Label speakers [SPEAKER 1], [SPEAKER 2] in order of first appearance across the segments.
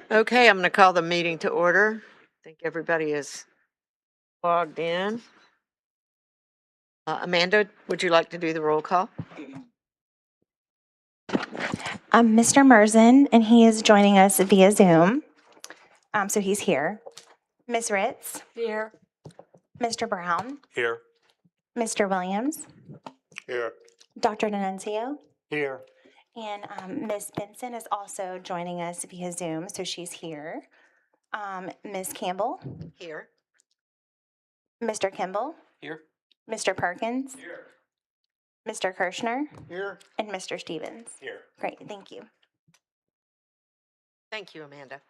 [SPEAKER 1] Okay, I'm going to call the meeting to order. I think everybody is logged in. Amanda, would you like to do the roll call?
[SPEAKER 2] Mr. Merzen, and he is joining us via Zoom. So he's here. Ms. Ritz,
[SPEAKER 1] Here.
[SPEAKER 2] Mr. Brown,
[SPEAKER 3] Here.
[SPEAKER 2] Mr. Williams,
[SPEAKER 3] Here.
[SPEAKER 2] Dr. D'Annunzio,
[SPEAKER 3] Here.
[SPEAKER 2] and Ms. Benson is also joining us via Zoom, so she's here. Ms. Campbell,
[SPEAKER 1] Here.
[SPEAKER 2] Mr. Kimball,
[SPEAKER 3] Here.
[SPEAKER 2] Mr. Perkins,
[SPEAKER 3] Here.
[SPEAKER 2] Mr. Kirschner,
[SPEAKER 3] Here.
[SPEAKER 2] and Mr. Stevens.
[SPEAKER 3] Here.
[SPEAKER 2] Great, thank you.
[SPEAKER 1] Thank you, Amanda.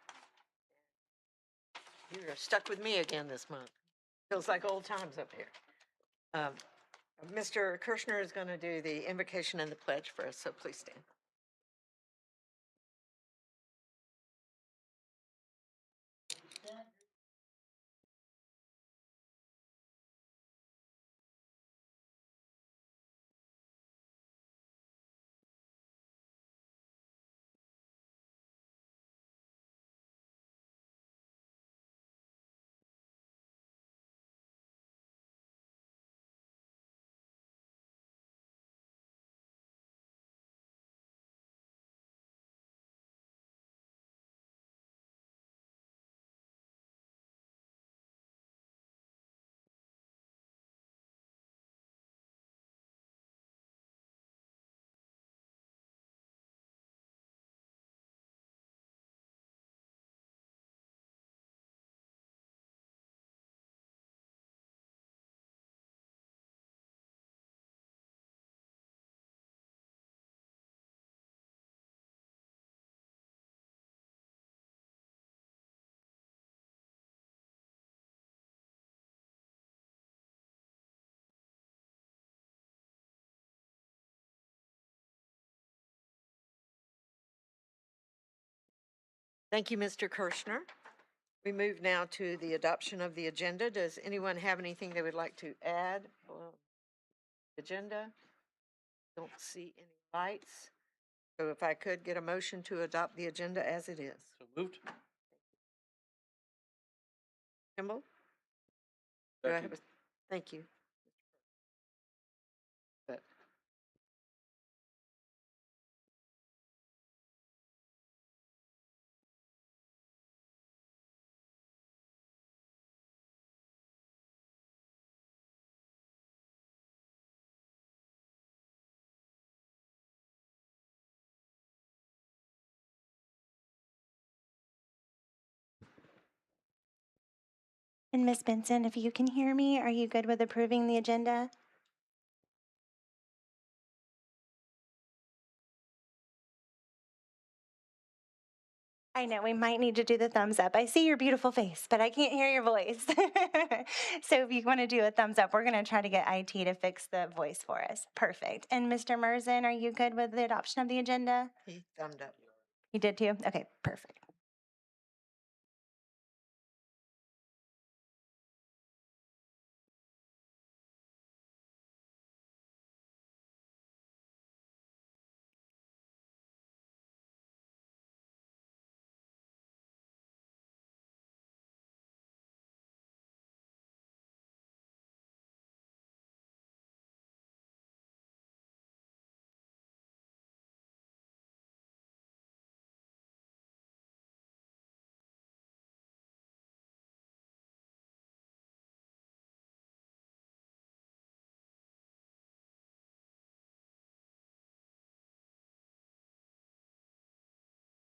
[SPEAKER 1] You're stuck with me again this month. Feels like old times up here. Mr. Kirschner is going to do the invocation and the pledge for us, so please stand. Thank you, Mr. Kirschner. We move now to the adoption of the agenda. Does anyone have anything they would like to add? Agenda? Don't see any lights. So if I could get a motion to adopt the agenda as it is.
[SPEAKER 3] So moved.
[SPEAKER 1] Kimball? Do I have a, thank you. But
[SPEAKER 2] And Ms. Benson, if you can hear me, are you good with approving the agenda? I know we might need to do the thumbs up. I see your beautiful face, but I can't hear your voice. So if you want to do a thumbs up, we're going to try to get IT to fix the voice for us. Perfect. And Mr. Merzen, are you good with the adoption of the agenda?
[SPEAKER 1] he thumbed up.
[SPEAKER 2] You did too? Okay, perfect.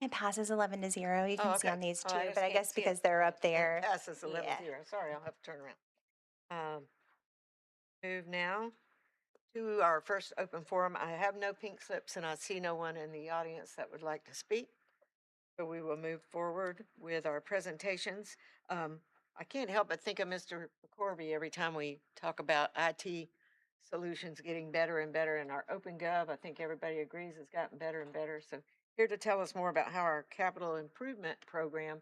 [SPEAKER 2] It passes 11-0. You can see on these two, but I guess because they're up there.
[SPEAKER 1] It passes 11-0.
[SPEAKER 2] Yeah.
[SPEAKER 1] Sorry, I'll have to turn around. Move now to our first open forum. I have no pink slips and I see no one in the audience that would like to speak. So we will move forward with our presentations. I can't help but think of Mr. Corby every time we talk about IT solutions getting better and better, and our OpenGov, I think everybody agrees, has gotten better and better. So here to tell us more about how our capital improvement program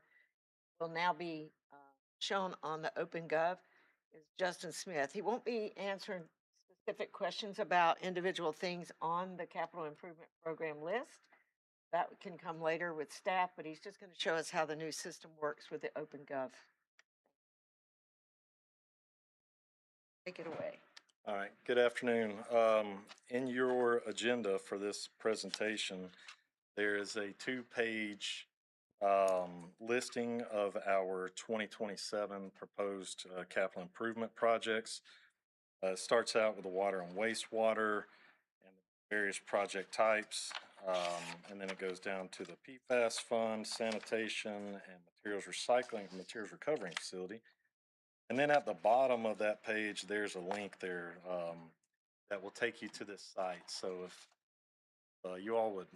[SPEAKER 1] will now be shown on the OpenGov is Justin Smith. He won't be answering specific questions about individual things on the capital improvement program list, That can come later with staff, but he's just going to show us how the new system works with the OpenGov. Take it away.
[SPEAKER 3] All right, good afternoon. In your agenda for this presentation, there is a two-page listing of our 2027 proposed capital improvement projects. It starts out with the water and wastewater and various project types, and then it goes down to the PFAS fund, sanitation, and materials recycling, materials recovery facility. And then at the bottom of that page, there's a link there that will take you to this site. So if you all would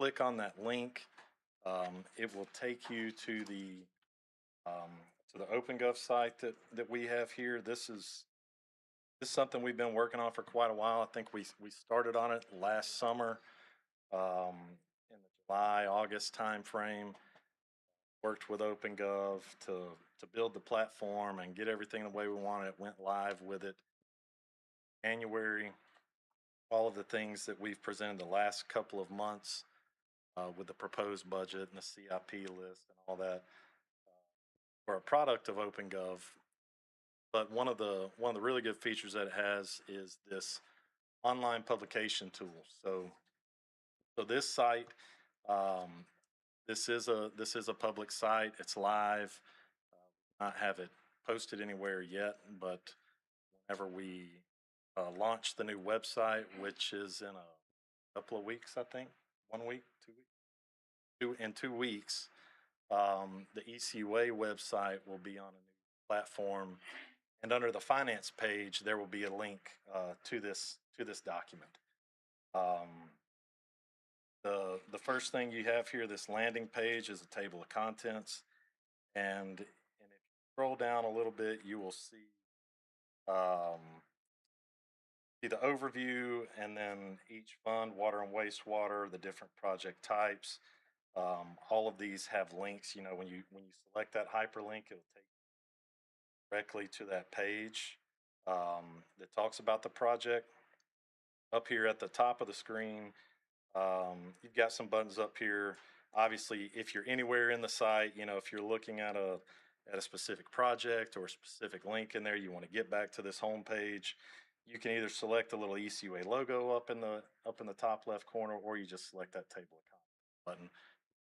[SPEAKER 3] click on that link, it will take you um, to the OpenGov site that we have here. This is something we've been working on for quite a while. I think we started on it last summer in the July August timeframe. Worked with OpenGov to build the platform and get everything the way we wanted. It went live with it January. All of the things that we've presented the last couple of months with the proposed budget and the CIP list and all that are a product of OpenGov. But one of the really good features that it has is this online publication tool. So this site, um, this is a public site. It's live. Not have it posted anywhere yet, but whenever we launch the new website, which is in a couple of weeks, I think, 1 week, 2 weeks, in 2 weeks, the ECUA website will be on a new platform, and under the finance page, there will be a link to this document. Um, the first thing you have here, this landing page, is a table of contents, and if you scroll down a little bit, you will um, see the overview, and then each fund, water and wastewater, the different project types. All of these have links. You know, when you select that hyperlink, it'll take you directly to that page that talks about the project. Up here at the top of the screen, you've got some buttons up here. Obviously, if you're anywhere in the site, you know, if you're looking at a specific project or a specific link in there, you want to get back to this home page, you can either select the little ECUA logo up in the top left corner, or you just select that table of contents button.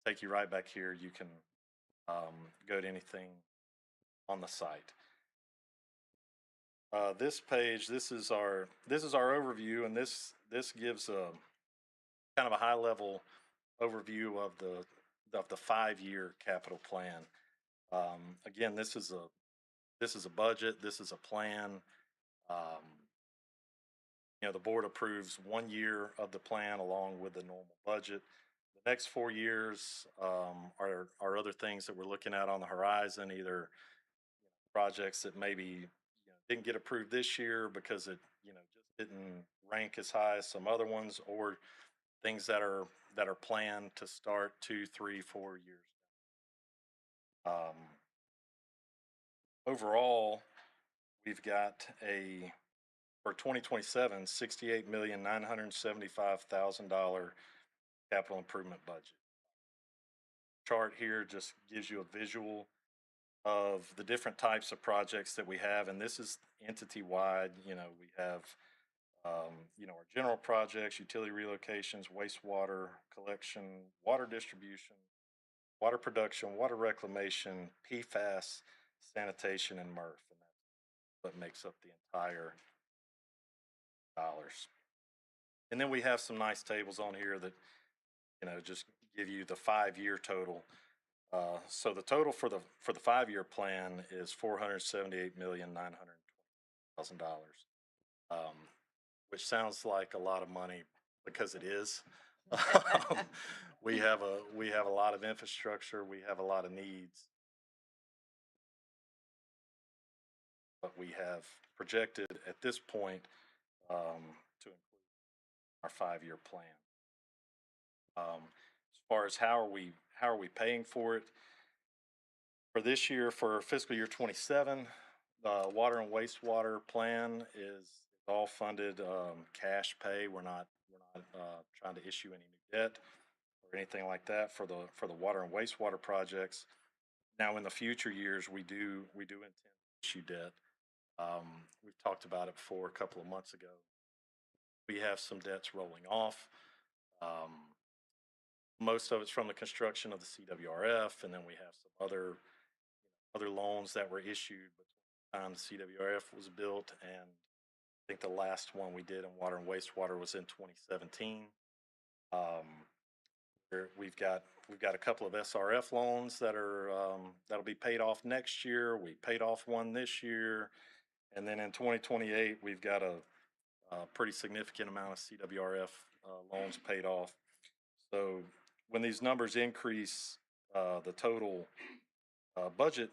[SPEAKER 3] Take you right back here. You can go to anything on the site. This page, this is our overview, and this gives a kind of a high level overview of the 5-year capital plan. Again, this is a budget. This is a plan. Um, you know, the board approves 1 year of the plan along with the normal budget. The next 4 years are other things that we're looking at on the horizon, either projects that maybe didn't get approved this year because it just didn't rank as high as some other ones, or things that are planned to start 2, 3, 4 years. Overall, we've got for 2027, $68,975,000 capital improvement budget. Chart here just gives you a visual of the different types of projects that we have, and this is entity-wide. You know, we have our general projects, utility relocations, wastewater collection, water distribution, water production, water reclamation, PFAS, sanitation, and MRF, and that's what makes up the entire dollars. And then we have some nice tables on here that just give you the 5-year total. So the total for the 5-year plan is $478,920,000, which sounds like a lot of money because it is. We have a lot of infrastructure. We have a lot of needs, but we have projected at this point to include our 5-year plan. As far as how are we paying for it? For this year, for fiscal year 27, the water and wastewater plan is all funded cash pay. We're not trying to issue any new debt or anything like that for the water and wastewater projects. Now, in the future years, we do intend to issue debt. We've talked about it before a couple of months ago. We have some debts rolling off. Most of it's from the construction of the CWRF, and then we have some other loans that were issued between the time the CWRF was built, and I think the last one we did in water and wastewater was in 2017. We've got a couple of SRF loans that are that'll be paid off next year. We paid off one this year, and then in 2028 we've got a pretty significant amount of CWRF loans paid off. So when these numbers increase, the total budget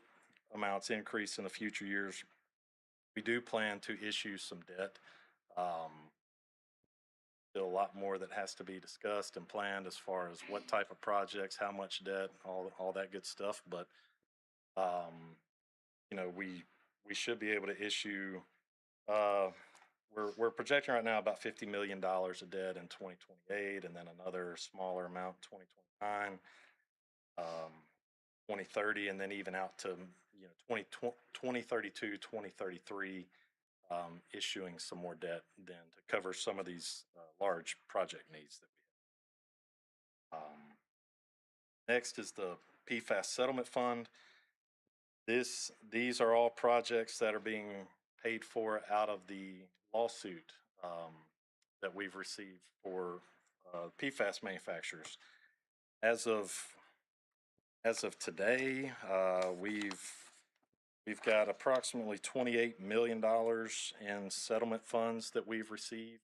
[SPEAKER 3] amounts increase in the future years. We do plan to issue some debt. Still a lot more that has to be discussed and planned as far as what type of projects, how much debt, all that good stuff. But we should be able to issue. We're projecting right now about $50 million of debt in 2028, and then another smaller amount in 2029, 2030, and then even out to 2032, 2033, issuing some more debt then to cover some of these large project needs that we have. Next is the PFAS settlement fund. These are all projects that are being paid for out of the lawsuit that we've received for PFAS manufacturers. As of today, we've got approximately $28 million in settlement funds that we've received.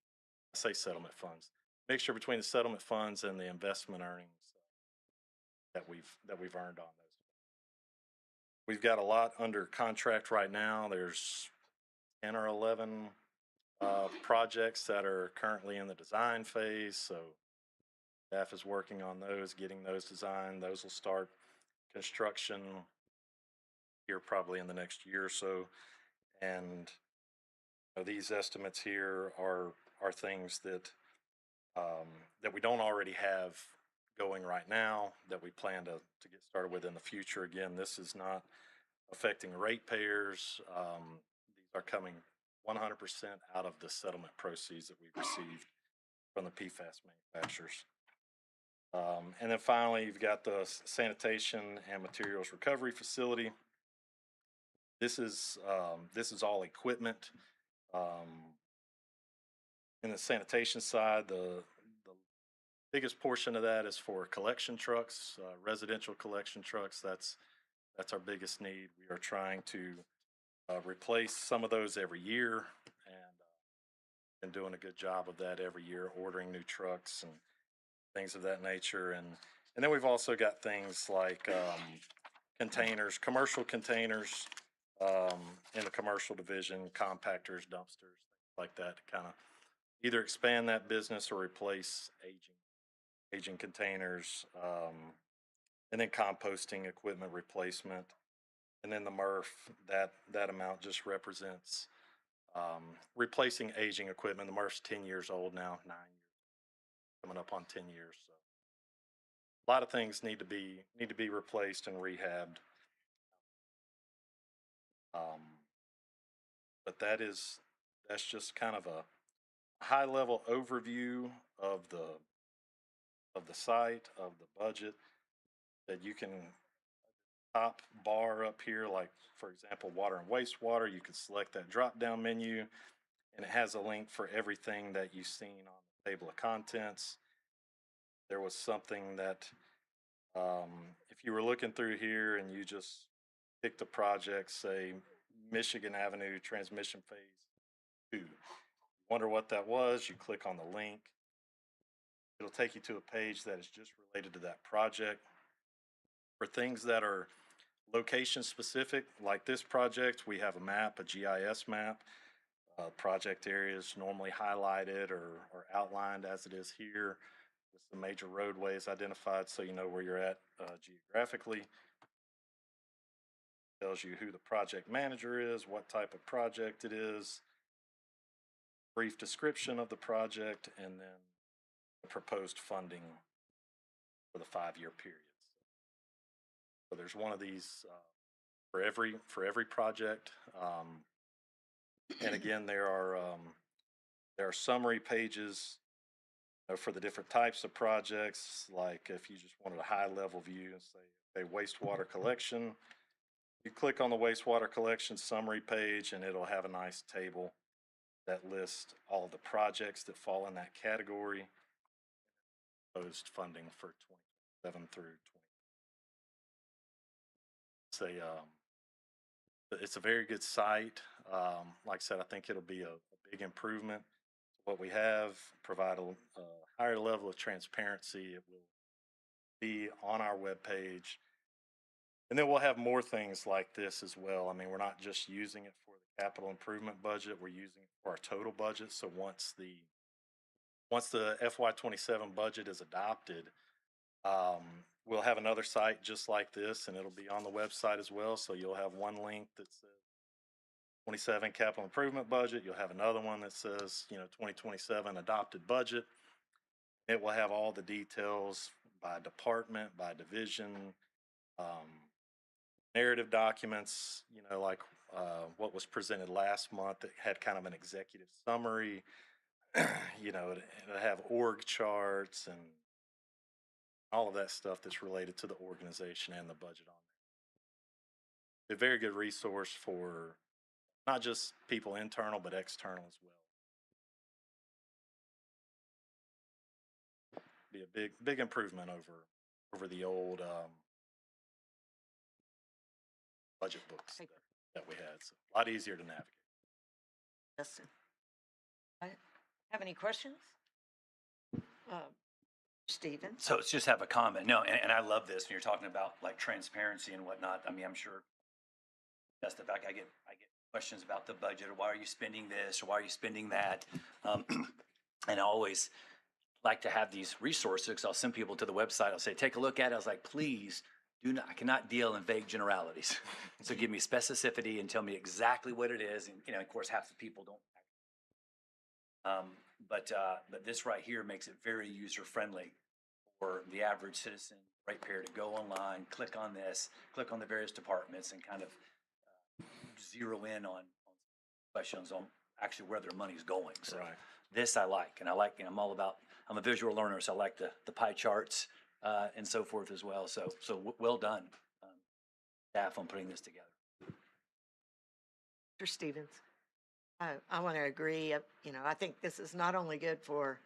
[SPEAKER 3] I say settlement funds, mixture between the settlement funds and the investment earnings that we've earned on those. We've got a lot under contract right now. There's 10 or 11 projects that are currently in the design phase. So staff is working on those, getting those designed. Those will start construction here probably in the next year or so. And these estimates here are things that that we don't already have going right now that we plan to get started with in the future. Again, this is not affecting ratepayers. These are coming 100% out of the settlement proceeds that we've received from the PFAS manufacturers. And then finally, you've got the sanitation and materials recovery facility. This is all equipment. In the sanitation side, the biggest portion of that is for collection trucks, residential collection trucks. That's our biggest need. We are trying to replace some of those every year, and doing a good job of that every year, ordering new trucks and things of that nature. And then we've also got things like containers, commercial containers in the commercial division, compactors, dumpsters, things like that, to kind of either expand that business or replace aging containers, and then composting equipment replacement. And then the MRF, that amount just represents replacing aging equipment. The MRF's 10 years old now, 9 years, coming up on 10 years. So a lot of things need to be replaced and rehabbed. But that's just kind of a high level overview of the site, of the budget, that you can top bar up here, like for example, water and wastewater. You can select that drop down menu, and it has a link for everything that you've seen on the table of contents. There was something that if you were looking through here and you just picked a project, say Michigan Avenue Transmission Phase 2, wonder what that was, you click on the link. It'll take you to a page that is just related to that project. For things that are location specific, like this project, we have a map, a GIS map. Project areas normally highlighted or outlined as it is here, with the major roadways identified so you know where you're at geographically. Tells you who the project manager is, what type of project it is, brief description of the project, and then the proposed funding for the 5-year period. So there's one of these for every project. And again, there are summary pages for the different types of projects. Like if you just wanted a high level view and say wastewater collection, you click on the wastewater collection summary page and it'll have a nice table that lists all the projects that fall in that category, proposed funding for 27 through 20. It's a very good site. Like I said, I think it'll be a big improvement to what we have, provide a higher level of transparency. It will be on our webpage. And then we'll have more things like this as well. I mean, we're not just using it for the capital improvement budget, we're using it for our total budget. So once the FY27 budget is adopted, we'll have another site just like this, and it'll be on the website as well. So you'll have one link that says 27 capital improvement budget. You'll have another one that says, 2027 adopted budget. It will have all the details by department, by division, narrative documents, like what was presented last month that had kind of an executive summary. It'll have org charts and all of that stuff that's related to the organization and the budget on there. A very good resource for not just people internal, but external as well. Be a big improvement over the old budget books that we had. So a lot easier to navigate.
[SPEAKER 1] Justin, I have any questions? Stephen?
[SPEAKER 4] So let's just have a comment. No, and I love this when you're talking about like transparency and whatnot. I mean, I'm sure that's the fact I get questions about the budget, or why are you spending this, or why are you spending that? And I always like to have these resources. I'll send people to the website. I'll say, take a look at it. I was like, please do not, I cannot deal in vague generalities. So give me specificity and tell me exactly what it is. And, of course, half the people don't. But this right here makes it very user friendly for the average citizen, ratepayer, to go online, click on this, click on the various departments, and kind of zero in on questions on actually where their money's going. So
[SPEAKER 3] Right.
[SPEAKER 4] This I like, and I'm a visual learner, so I like the pie charts and so forth as well. So well done, staff, on putting this together.
[SPEAKER 1] Mr. Stevens, I want to agree. I think this is not only good for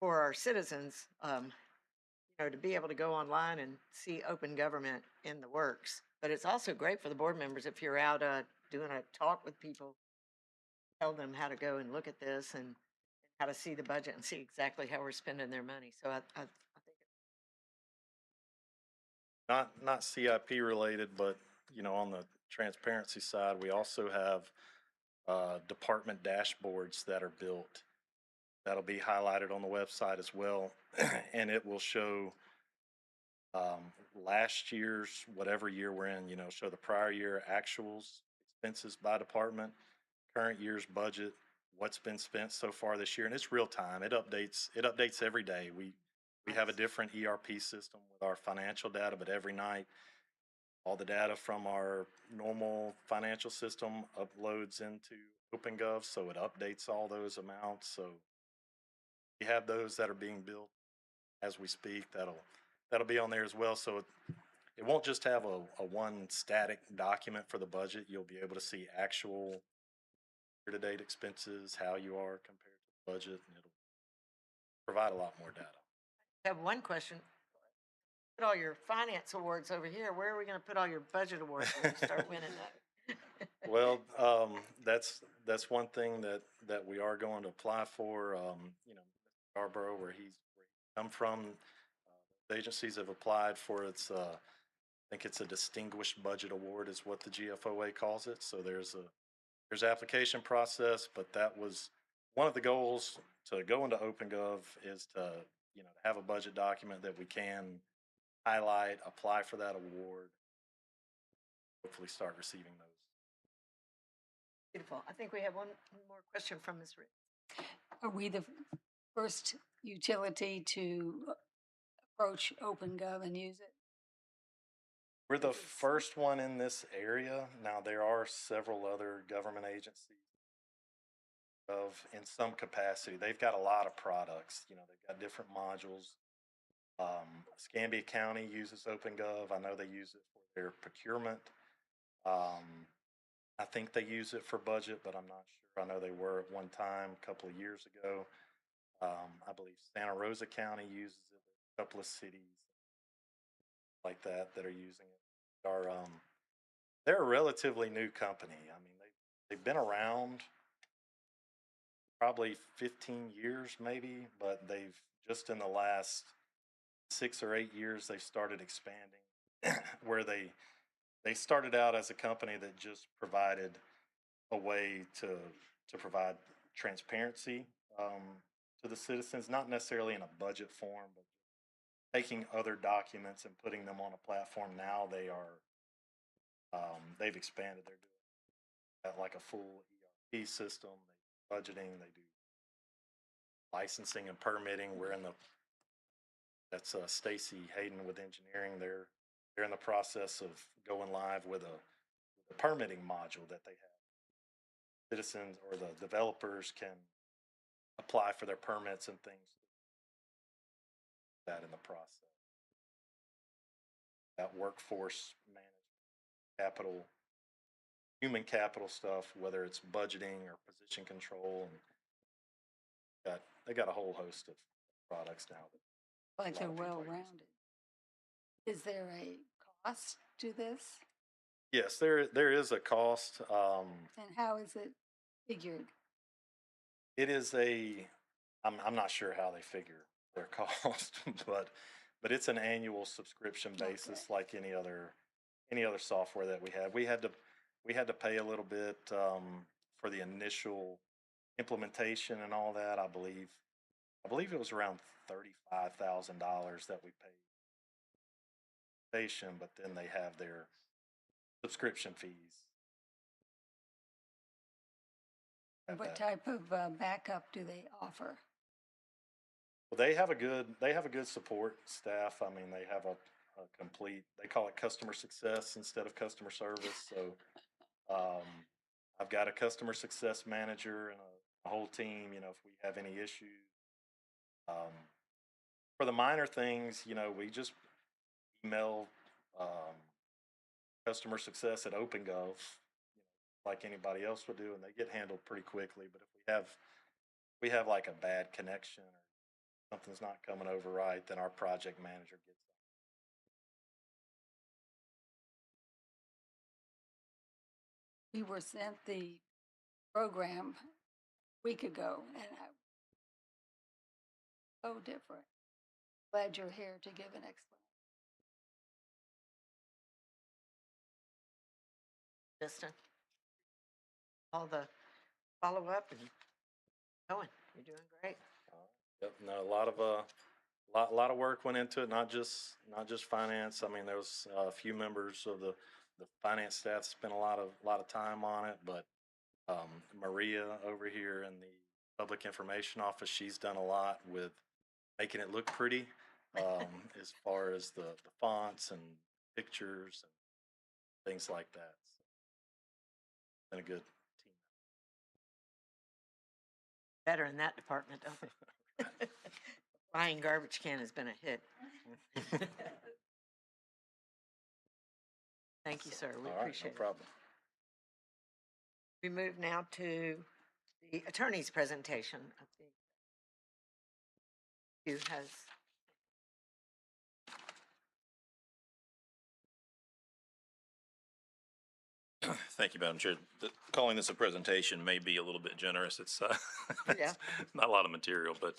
[SPEAKER 1] our citizens, to be able to go online and see open government in the works, but it's also great for the board members if you're out doing a talk with people, tell them how to go and look at this and how to see the budget and see exactly how we're spending their money. So I think
[SPEAKER 3] Not CIP related, but on the transparency side, we also have department dashboards that are built. That'll be highlighted on the website as well, and it will show last year's, whatever year we're in, show the prior year actuals, expenses by department, current year's budget, what's been spent so far this year, and it's real time. It updates every day. We have a different ERP system with our financial data, but every night all the data from our normal financial system uploads into OpenGov, so it updates all those amounts. So we have those that are being built as we speak. That'll be on there as well. So it won't just have a one static document for the budget. You'll be able to see actual year-to-date expenses, how you are compared to the budget, and it'll provide a lot more data.
[SPEAKER 1] I have one question. Put all your finance awards over here. Where are we going to put all your budget awards when you start winning that?
[SPEAKER 3] Well, that's one thing that we are going to apply for. Mr. Scarborough, where he's come from, the agencies have applied for its. I think it's a distinguished budget award, is what the GFOA calls it. So there's application process, but that was one of the goals to go into OpenGov, is to have a budget document that we can highlight, apply for that award, hopefully start receiving those.
[SPEAKER 1] Beautiful. I think we have one more question from Ms. Rick.
[SPEAKER 5] Are we the first utility to approach OpenGov and use it?
[SPEAKER 3] We're the
[SPEAKER 5] Is it
[SPEAKER 3] first one in this area. Now, there are several other government agencies in some capacity. They've got a lot of products, they've got different modules. Escambia County uses OpenGov. I know they use it for their procurement. I think they use it for budget, but I'm not sure. I know they were at one time a couple of years ago. I believe Santa Rosa County uses it. There's a couple of cities like that are using it. They're a relatively new company. I mean, they've been around probably 15 years maybe, but they've just in the last 6 or 8 years they've started expanding where they started out as a company that just provided a way to provide transparency to the citizens, not necessarily in a budget form, but taking other documents and putting them on a platform. Now they've expanded. They're doing like a full ERP system. They do budgeting. They do licensing and permitting. That's Stacy Hayden with engineering. They're in the process of going live with a permitting module that they have. Citizens or the developers can apply for their permits and things that in the process. That workforce management, capital, human capital stuff, whether it's budgeting or position control, and they got a whole host of products now.
[SPEAKER 5] like they're
[SPEAKER 3] lot of people are using.
[SPEAKER 5] well-rounded? Is there a cost to this?
[SPEAKER 3] Yes, there is a cost.
[SPEAKER 5] And how is it figured?
[SPEAKER 3] It is I'm not sure how they figure their cost, but it's an annual subscription basis like any other software that we have. We had to pay a little bit for the initial implementation and all that. I believe it was around $35,000 that we paid. But then they have their subscription fees.
[SPEAKER 5] And what type of backup do they offer?
[SPEAKER 3] Well, they have a good support staff. I mean, they have a complete, they call it customer success instead of customer service. So I've got a customer success manager and a whole team, if we have any issues. For the minor things, we just email customer success at OpenGov, like anybody else would do, and they get handled pretty quickly. But if we have like a bad connection or something's not coming over right, then our project manager gets that.
[SPEAKER 5] We were sent the program a week ago, and so different. Glad you're here to give an explanation.
[SPEAKER 1] Justin, all the follow-up and going. You're doing great.
[SPEAKER 3] Yep, no, a lot of work went into it. Not just finance. I mean, there was a few members of the finance staff spent a lot of time on it, but Maria over here in the public information office, she's done a lot with making it look pretty, as far as the fonts and pictures and things like that. So, been a good team.
[SPEAKER 1] Better in that department, don't they? Buying garbage can has been a hit. Thank you, sir. We
[SPEAKER 3] All right,
[SPEAKER 1] appreciate
[SPEAKER 3] no problem.
[SPEAKER 1] it. We move now to the attorney's presentation. I think you has
[SPEAKER 6] Thank you, Madam Chair. Calling this a presentation may be a little bit generous. It's,
[SPEAKER 1] Yeah.
[SPEAKER 6] it's not a lot of material, but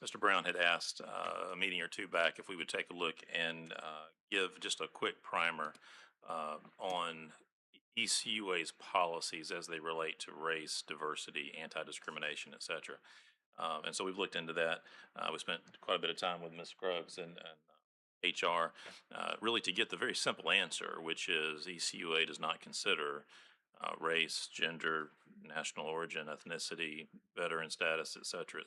[SPEAKER 6] Mr. Brown had asked a meeting or two back if we would take a look and give just a quick primer on ECUA's policies as they relate to race, diversity, anti-discrimination, et cetera. And so we've looked into that. We spent quite a bit of time with Ms. Scruggs and HR, really to get the very simple answer, which is ECUA does not consider race, gender, national origin, ethnicity, veteran status, et cetera,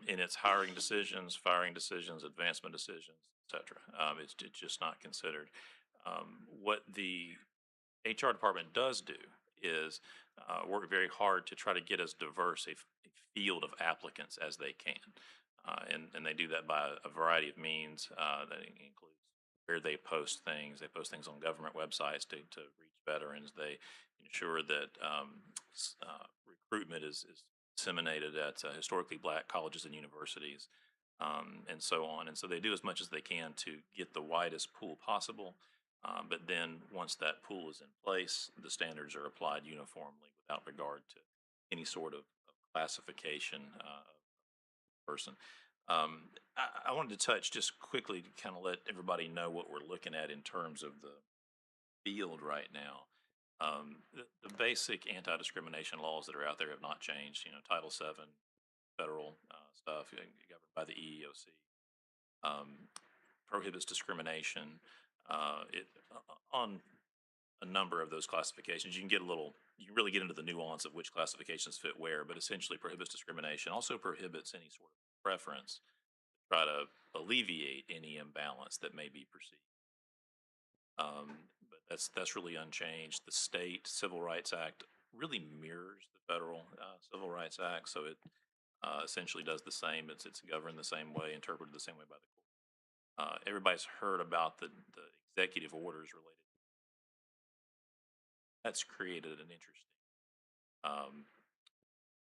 [SPEAKER 6] in its hiring decisions, firing decisions, advancement decisions, et cetera. It's just not considered. What the HR department does do is work very hard to try to get as diverse a field of applicants as they can. And they do that by a variety of means that includes where they post things. They post things on government websites to reach veterans. They ensure that recruitment is disseminated at historically black colleges and universities, and so on. And so they do as much as they can to get the widest pool possible. But then once that pool is in place, the standards are applied uniformly without regard to any sort of classification person. I wanted to touch just quickly to kind of let everybody know what we're looking at in terms of the field right now. The basic anti-discrimination laws that are out there have not changed. Title VII, federal stuff, governed by the EEOC, prohibits discrimination. On a number of those classifications, you can really get into the nuance of which classifications fit where, but essentially prohibits discrimination. Also prohibits any sort of preference to try to alleviate any imbalance that may be perceived. But that's really unchanged. The state Civil Rights Act really mirrors the federal Civil Rights Act, so it essentially does the same. It's governed the same way, interpreted the same way by the court. Everybody's heard about the executive orders related. That's created an interesting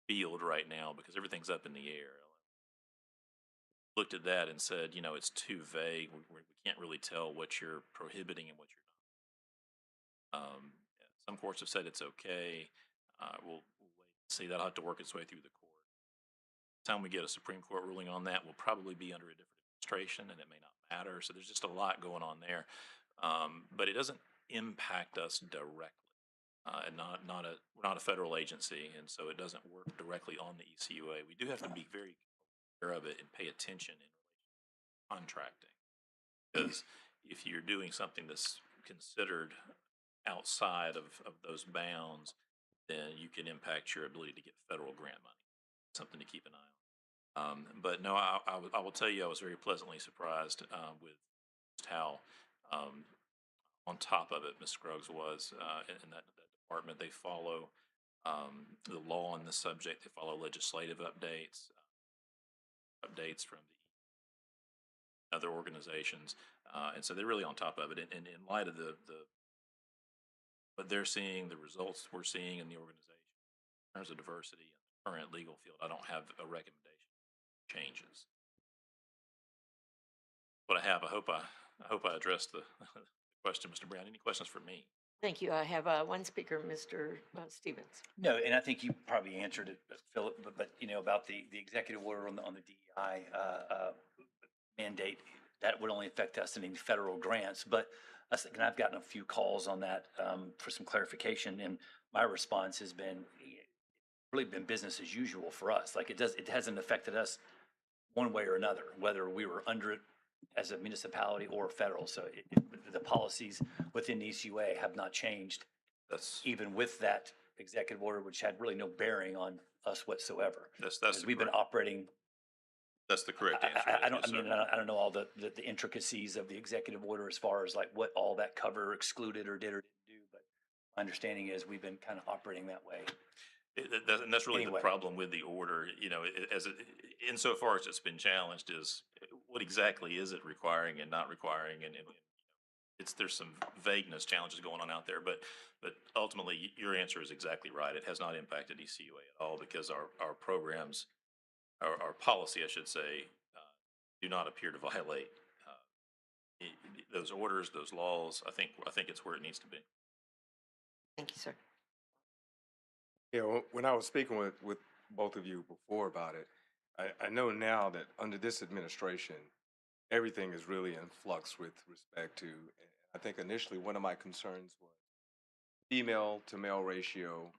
[SPEAKER 6] field right now because everything's up in the air. Looked at that and said, it's too vague. We can't really tell what you're prohibiting and what you're not. Some courts have said it's okay. We'll wait and see. That'll have to work its way through the court. By the time we get a Supreme Court ruling on that, we'll probably be under a different administration, and it may not matter. So there's just a lot going on there. But it doesn't impact us directly. And we're not a federal agency, and so it doesn't work directly on the ECUA. We do have to be very aware of it and pay attention in contracting, because if you're doing something that's considered outside of those bounds, then you can impact your ability to get federal grant money. Something to keep an eye on. But no, I will tell you, I was very pleasantly surprised with just how on top of it Ms. Scruggs was in that department. They follow the law on this subject. They follow legislative updates from the other organizations, and so they're really on top of it. And in light of the what they're seeing, the results we're seeing in the organization in terms of diversity in the current legal field, I don't have a recommendation changes. What I have, I hope I addressed the question, Mr. Brown. Any questions for me?
[SPEAKER 1] Thank you. I have one speaker, Mr. Stevens.
[SPEAKER 4] No, and I think you probably answered it, Philip, but about the executive order on the DEI mandate, that would only affect us in any federal grants. But and I've gotten a few calls on that for some clarification, and my response has been really been business as usual for us. Like it hasn't affected us one way or another, whether we were under it as a municipality or federal. So the policies within ECUA have not changed. Even with that executive order, which had really no bearing on us whatsoever. We've been operating.
[SPEAKER 6] That's the correct answer.
[SPEAKER 4] I don't know all the intricacies of the executive order as far as like what all that cover excluded or did or didn't do, but my understanding is we've been kind of operating that way.
[SPEAKER 6] And that's really the problem with the order, insofar as it's been challenged, is what exactly is it requiring and not requiring, and there's some vagueness challenges going on out there, but ultimately your answer is exactly right. It has not impacted ECUA at all because our programs, our policy, I should say, do not appear to violate those orders, those laws. I think it's where it needs to be.
[SPEAKER 1] Thank you, sir.
[SPEAKER 7] Yeah, when I was speaking with both of you before about it, I know now that under this administration, everything is really in flux with respect to, I think initially one of my concerns was female to male ratio,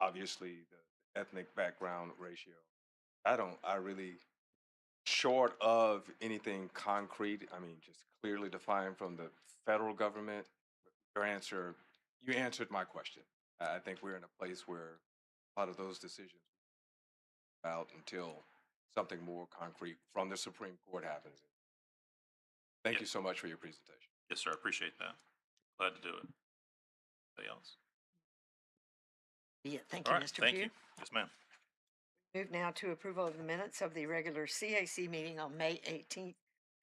[SPEAKER 7] obviously the ethnic background ratio. I really, short of anything concrete, just clearly defined from the federal government, you answered my question. I think we're in a place where a lot of those decisions out until something more concrete from the Supreme Court happens. Thank
[SPEAKER 6] Yeah.
[SPEAKER 7] you so much for your presentation.
[SPEAKER 6] Yes, sir, I appreciate that. Glad to do it. Anybody else?
[SPEAKER 1] Yeah, thank
[SPEAKER 6] All
[SPEAKER 1] you,
[SPEAKER 6] right,
[SPEAKER 1] Mr.
[SPEAKER 6] thank
[SPEAKER 1] Pugh.
[SPEAKER 6] you. Yes, ma'am.
[SPEAKER 1] Move now to approval of the minutes of the regular CAC meeting on May 18th,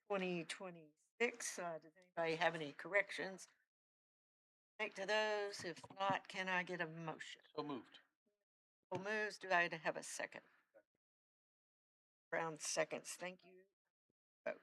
[SPEAKER 1] 2026. Does anybody have any corrections? Make to those. If not, can I get a motion?
[SPEAKER 8] So moved.
[SPEAKER 1] Bill moves. Do I have a second? Brown seconds. Thank you. Vote.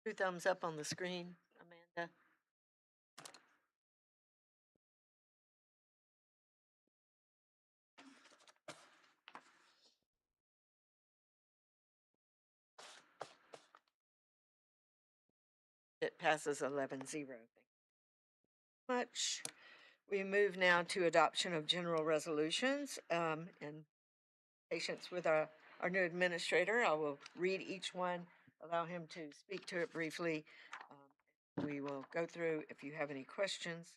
[SPEAKER 1] Two thumbs up on the screen, Amanda. It passes 11-0. Thank you much. We move now to adoption of general resolutions, and patience with our new administrator. I will read each one, allow him to speak to it briefly. We will go through. If you have any questions,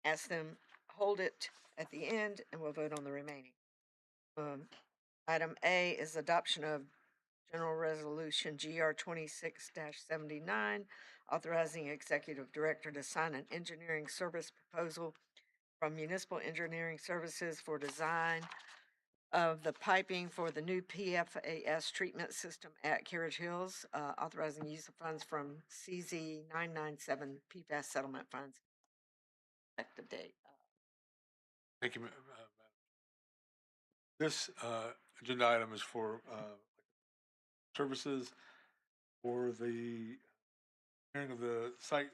[SPEAKER 1] ask them, hold it at the end, and we'll vote on the remaining. Item A is adoption of General Resolution GR 26-79, authorizing Executive Director to sign an engineering service proposal from Municipal Engineering Services for design of the piping for the new PFAS treatment system at Carriage Hills, authorizing use of funds from CZ 997 PFAS settlement funds. Effective date.
[SPEAKER 8] Thank you, Madam. This agenda item is for services for the clearing of the site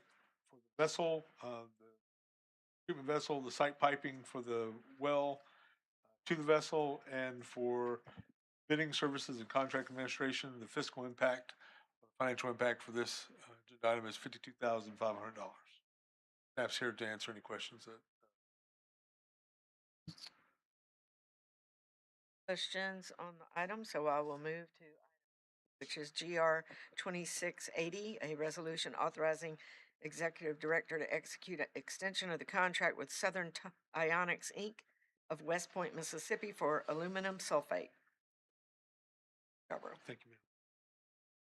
[SPEAKER 8] for the vessel, the treatment vessel, the site piping for the well to the vessel, and for bidding services and contract administration. The fiscal impact, financial impact for this agenda item is $52,500. Staff's here to answer any questions that.
[SPEAKER 1] Questions on the item, so I will move to which is GR 2680, a resolution authorizing executive director to execute an extension of the contract with Southern Ionics Inc. of West Point, Mississippi for aluminum sulfate.
[SPEAKER 8] Thank you, ma'am.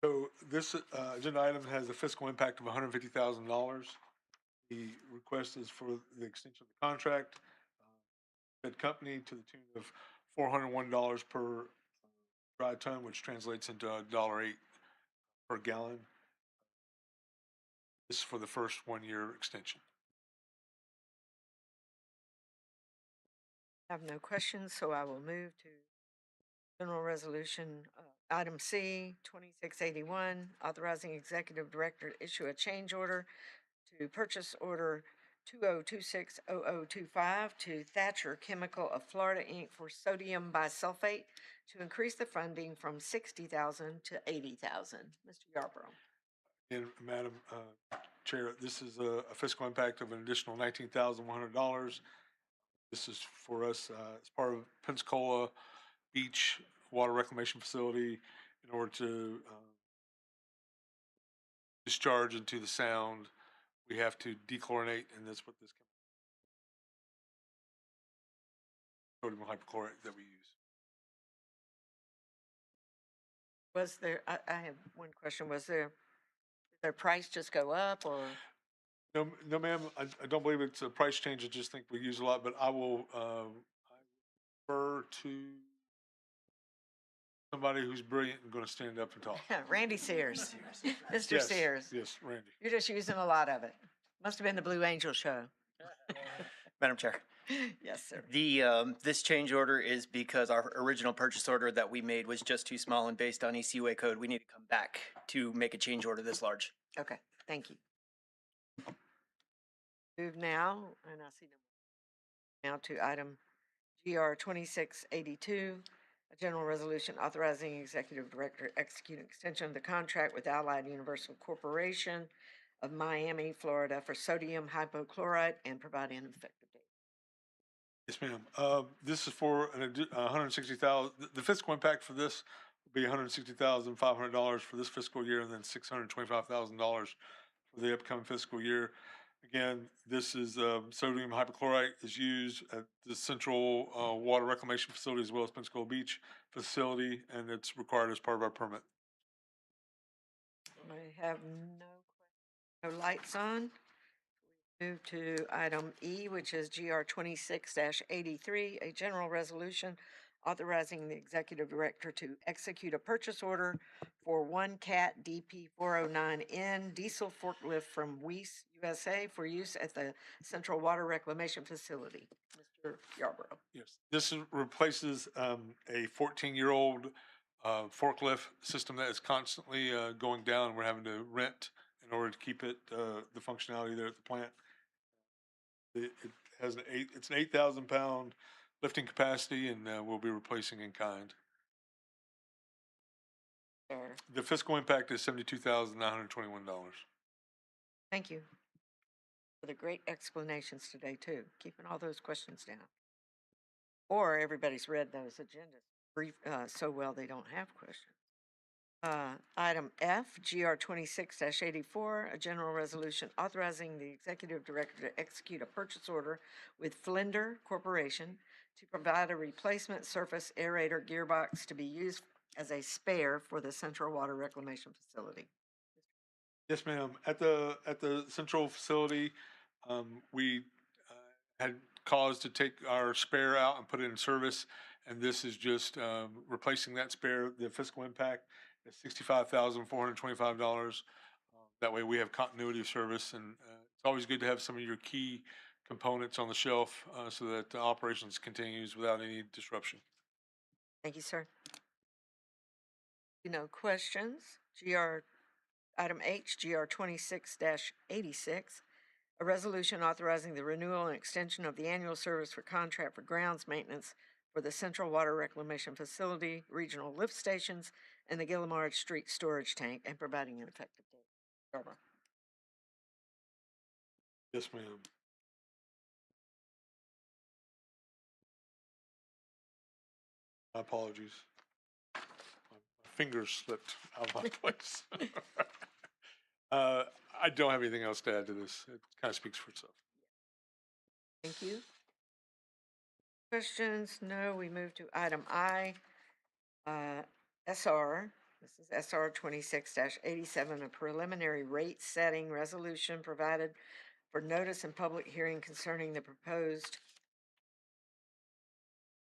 [SPEAKER 8] So this agenda item has a fiscal impact of $150,000. The request is for the extension of the contract. That company to the tune of $401 per dry ton, which translates into $1.08 per gallon. This is for the first 1-year extension.
[SPEAKER 1] I have no questions, so I will move to general resolution item C 2681, authorizing executive director to issue a change order to purchase order 20260025 to Thatcher Chemical of Florida Inc. for sodium bisulfate to increase the funding from $60,000 to $80,000. Mr. Yarborough.
[SPEAKER 8] And Madam Chair, this is a fiscal impact of an additional $19,100. This is for us as part of Pensacola Beach Water Reclamation Facility in order to discharge into the sound. We have to dechlorinate, and that's what this sodium hypochlorite that we use.
[SPEAKER 1] Was there, I have one question, did their price just go up or?
[SPEAKER 8] No, no, ma'am, I don't believe it's a price change. I just think we use a lot, but I will refer to somebody who's brilliant and going to stand up and talk.
[SPEAKER 1] Randy Sears. Mr.
[SPEAKER 8] Yes,
[SPEAKER 1] Sears.
[SPEAKER 8] yes, Randy.
[SPEAKER 1] You're just using a lot of it. Must have been the Blue Angel show.
[SPEAKER 9] Madam Chair,
[SPEAKER 1] Yes, sir.
[SPEAKER 9] this change order is because our original purchase order that we made was just too small, and based on ECUA code, we need to come back to make a change order this large.
[SPEAKER 1] Okay, thank you. Move now, and I see no. Now to item GR 2682, a general resolution authorizing executive director to execute an extension of the contract with Allied Universal Corporation of Miami, Florida for sodium hypochlorite and providing an effective date.
[SPEAKER 8] Yes, ma'am. This is for $160,000. The fiscal impact for this will be $160,500 for this fiscal year, and then $625,000 for the upcoming fiscal year. Again, this is sodium hypochlorite is used at the central water reclamation facility as well as Pensacola Beach facility, and it's required as part of our permit.
[SPEAKER 1] I have no lights on. Move to item E, which is GR 26-83, a general resolution authorizing the executive director to execute a purchase order for one CAT DP 409N diesel forklift from Weiss USA for use at the Central Water Reclamation Facility. Mr. Yarborough.
[SPEAKER 8] Yes, this replaces a 14-year-old forklift system that is constantly going down. We're having to rent in order to keep it the functionality there at the plant. It has it's an 8,000 pound lifting capacity, and we'll be replacing in kind.
[SPEAKER 1] Sure.
[SPEAKER 8] The fiscal impact is $72,921.
[SPEAKER 1] Thank you for the great explanations today, too, keeping all those questions down. Or everybody's read those agendas brief, so well they don't have questions. Item F, GR 26-84, a general resolution authorizing the executive director to execute a purchase order with Flender Corporation to provide a replacement surface aerator gearbox to be used as a spare for the Central Water Reclamation Facility.
[SPEAKER 8] Yes, ma'am. At the central facility, we had cause to take our spare out and put it in service, and this is just replacing that spare. The fiscal impact is $65,425. That way, we have continuity of service, and it's always good to have some of your key components on the shelf so that the operations continues without any disruption.
[SPEAKER 1] Thank you, sir. No questions. Item H, GR 26-86, a resolution authorizing the renewal and extension of the annual service for contract for grounds maintenance for the Central Water Reclamation Facility, regional lift stations, and the Gillimard Street storage tank, and providing an effective date. Barbara.
[SPEAKER 8] Yes, ma'am. My apologies. My fingers slipped out of my place. I don't have anything else to add to this. It kind of speaks for itself.
[SPEAKER 1] Thank you. Questions? No. We move to item I, SR. This is SR 26-87, a preliminary rate setting resolution provided for notice and public hearing concerning the proposed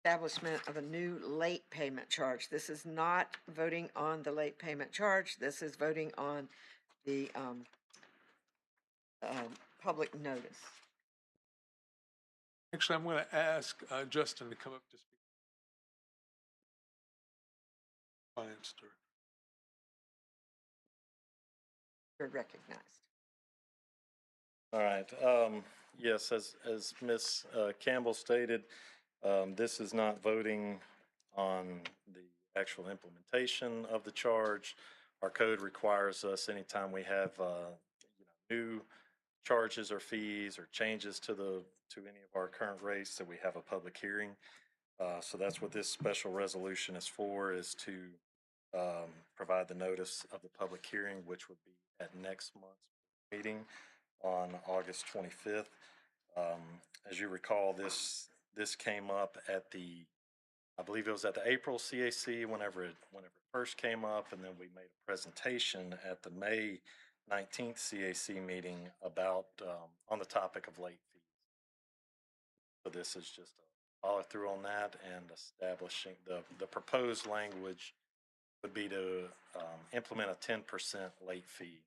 [SPEAKER 1] establishment of a new late payment charge. This is not voting on the late payment charge. This is voting on the public notice.
[SPEAKER 8] Actually, I'm going to ask Justin to come up to speak. Finance Director.
[SPEAKER 1] You're recognized.
[SPEAKER 3] All right. Yes, as Ms. Campbell stated, this is not voting on the actual implementation of the charge. Our code requires us anytime we have new charges or fees or changes to any of our current rates that we have a public hearing. So that's what this special resolution is for, is to provide the notice of the public hearing, which would be at next month's meeting on August 25th. As you recall, this came up at I believe it was at the April CAC whenever it first came up, and then we made a presentation at the May 19th CAC meeting about on the topic of late fees. So this is just a follow through on that, and establishing the proposed language would be to implement a 10% late fee.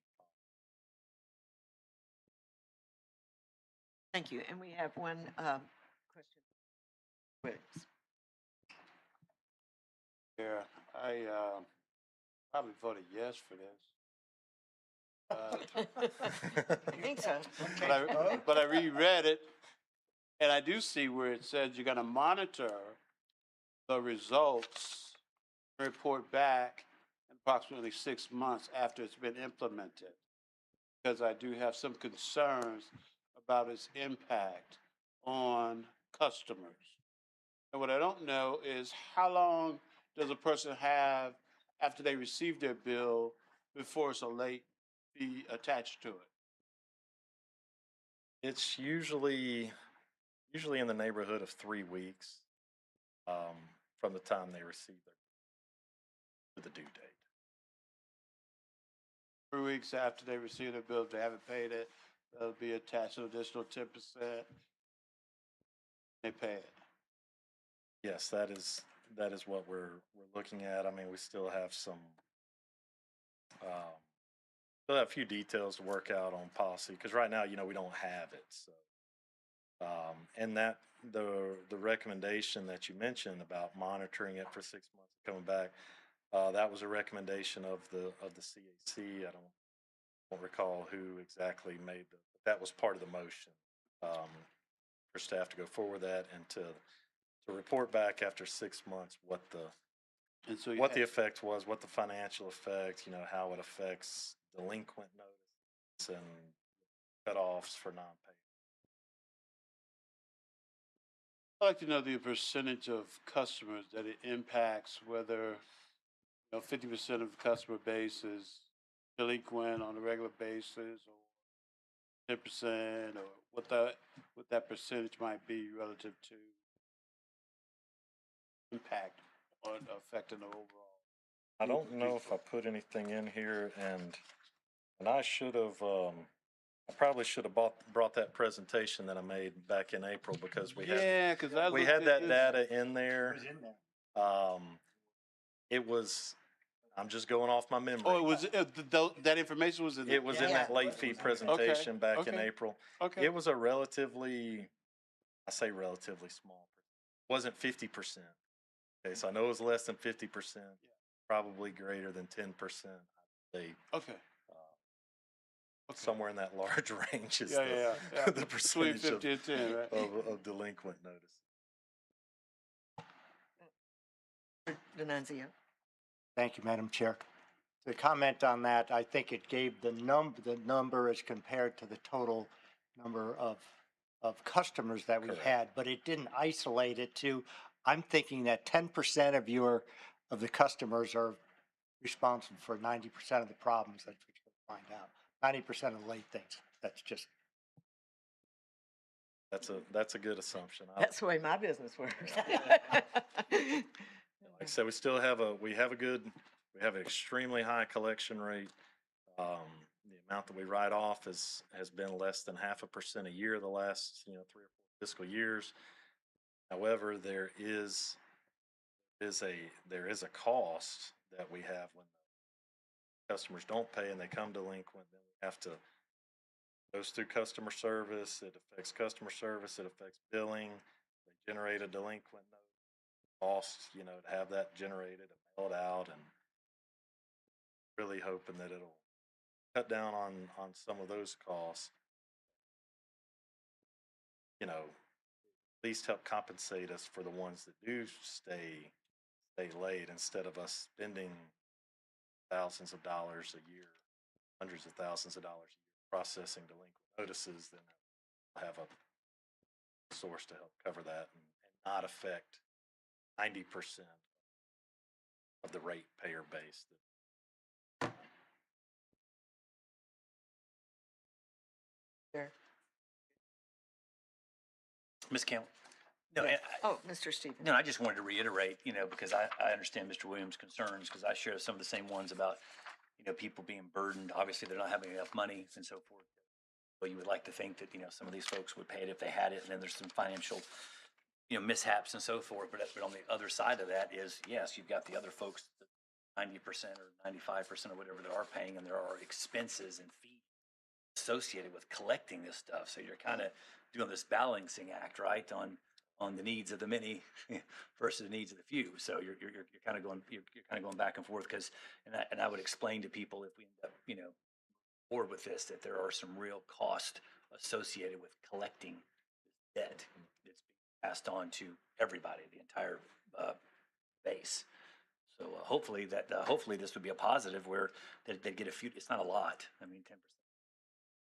[SPEAKER 1] Thank you. And we have one question. Williams.
[SPEAKER 10] Yeah, I probably voted yes for this.
[SPEAKER 1] I think so.
[SPEAKER 10] But I reread it, and I do see where it says you're going to monitor the results, report back in approximately 6 months after it's been implemented, because I do have some concerns about its impact on customers. And what I don't know is how long does a person have after they receive their bill before it's a late fee attached to it?
[SPEAKER 3] It's usually in the neighborhood of 3 weeks from the time they receive their to the due date.
[SPEAKER 10] 3 weeks after they receive their bill, if they haven't paid it, they'll be attached an additional 10%. They pay it.
[SPEAKER 3] Yes, that is what we're looking at. I mean, we still have um, still have a few details to work out on policy because right now, we don't have it. So, and that the recommendation that you mentioned about monitoring it for 6 months, coming back, that was a recommendation of the CAC. I don't recall who exactly made that was part of the motion for staff to go forward that and to report back after 6 months
[SPEAKER 10] And so
[SPEAKER 3] what the effect was, what the financial effect, how it affects delinquent notices and cutoffs for non-payment.
[SPEAKER 10] I'd like to know the percentage of customers that it impacts, whether 50% of the customer base is delinquent on a regular basis, or 10%, or what that percentage might be relative to impact on affecting the overall.
[SPEAKER 3] I don't know if I put anything in here, and I should have. I probably should have brought that presentation that I made back in April because we had that data in there. It was. I'm just going off my memory.
[SPEAKER 10] Oh, it was that information was in there.
[SPEAKER 3] It was in that late fee presentation back in
[SPEAKER 10] okay.
[SPEAKER 3] April.
[SPEAKER 10] Okay.
[SPEAKER 3] It was a relatively, I say relatively small. It wasn't 50%. Okay, so I know it was less than 50%, probably greater than 10%. I'd say
[SPEAKER 10] Okay.
[SPEAKER 3] somewhere in that large range is
[SPEAKER 10] Yeah.
[SPEAKER 3] the
[SPEAKER 10] Between
[SPEAKER 3] percentage
[SPEAKER 10] 50 and 10, right?
[SPEAKER 3] of delinquent notice.
[SPEAKER 1] Denunzio.
[SPEAKER 11] Thank you, Madam Chair. To comment on that, I think it gave the number as compared to the total number of customers that we
[SPEAKER 3] Correct.
[SPEAKER 11] had, but it didn't isolate it to, I'm thinking that 10% of the customers are responsible for 90% of the problems that we can find out. 90% of the late things. That's just.
[SPEAKER 3] That's a good assumption.
[SPEAKER 1] That's the way my business works.
[SPEAKER 3] Like I said, we have an extremely high collection rate. The amount that we write off has been less than 0.5% a year the last 3 or 4 fiscal years. However, there is a cost that we have when customers don't pay and they come delinquent. Then we have to goes through customer service. It affects customer service. It affects billing. They generate a delinquent note. Cost, to have that generated and mailed out, and really hoping that it'll cut down on some of those costs. At least help compensate us for the ones that do stay late instead of us spending thousands of dollars a year, hundreds of thousands of dollars a year processing delinquent notices. Then we'll have a source to help cover that and not affect 90% of the rate payer base.
[SPEAKER 1] Sure.
[SPEAKER 4] Ms. Campbell? No,
[SPEAKER 1] Yes. Mr. Stevens.
[SPEAKER 4] No, I just wanted to reiterate, because I understand Mr. Williams' concerns, because I share some of the same ones about, people being burdened. Obviously, they're not having enough money and so forth. Well, you would like to think that, some of these folks would pay it if they had it, and then there's some financial, mishaps and so forth. But on the other side of that is, yes, you've got the other folks, 90% or 95% or whatever they are paying, and there are expenses and fees associated with collecting this stuff. So you're kind of doing this balancing act, right, on the needs of the many versus the needs of the few. So you're kind of going back and forth because, and I would explain to people if we end up, forward with this, that there are some real costs associated with collecting debt that's being passed on to everybody, the entire base. So hopefully this would be a positive where they get a few. It's not a lot. I mean, 10%